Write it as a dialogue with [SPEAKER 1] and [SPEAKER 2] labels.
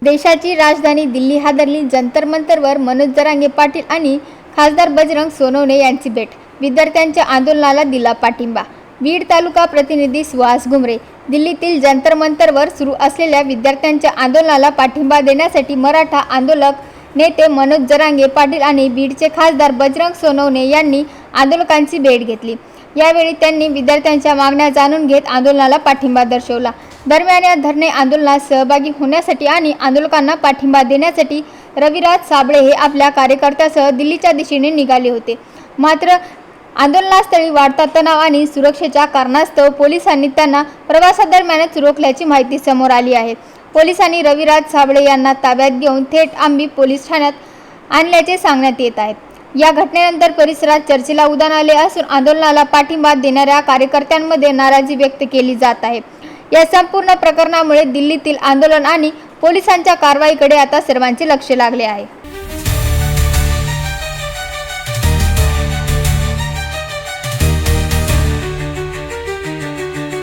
[SPEAKER 1] देशाची राजधानी दिल्ली हादरली, जंतर मंतरवर मनोज जरांगे पाटील आणि खासदार बजरंग सोनवणे यांची भेट, विद्यार्थ्यांच्या आंदोलनाला दिला पाठिंबा। बीड तालुका प्रतिनिधी सुहास घुमरे। दिल्लीतील जंतर मंतरवर सुरू असलेल्या विद्यार्थ्यांच्या आंदोलनाला पाठिंबा देण्यासाठी मराठा आंदोलक नेते मनोज जरांगे पाटील आणि बीडचे खासदार बजरंग सोनवणे यांनी आंदोलकांची भेट घेतली। यावेळी त्यांनी विद्यार्थ्यांच्या मागण्या जाणून घेत आंदोलनाला पाठिंबा दर्शवला। दरम्यान या धरणे आंदोलनात सहभागी होण्यासाठी आणि आंदोलकांना पाठिंबा देण्यासाठी रविराज साबळे हे आपल्या कार्यकर्त्यांसह दिल्लीच्या दिशेने निघाले होते। मात्र आंदोलनास्थळी वाढता तणाव आणि सुरक्षेच्या कारणास्तव पोलिसांनी त्यांना प्रवासादरम्यानच रोखल्याची माहिती समोर आली आहे। पोलिसांनी रविराज साबळे यांना ताब्यात घेऊन थेट आंबी पोलीस ठाण्यात आणल्याचे सांगण्यात येत आहे। या घटनेनंतर परिसरात चर्चेला उधाण आले असून आंदोलनाला पाठिंबा देणाऱ्या कार्यकर्त्यांमध्ये नाराजी व्यक्त केली जात आहे। या संपूर्ण प्रकरणामुळे दिल्लीतील आंदोलन आणि पोलिसांच्या कारवाईकडे आता सर्वांचे लक्ष लागले आहे।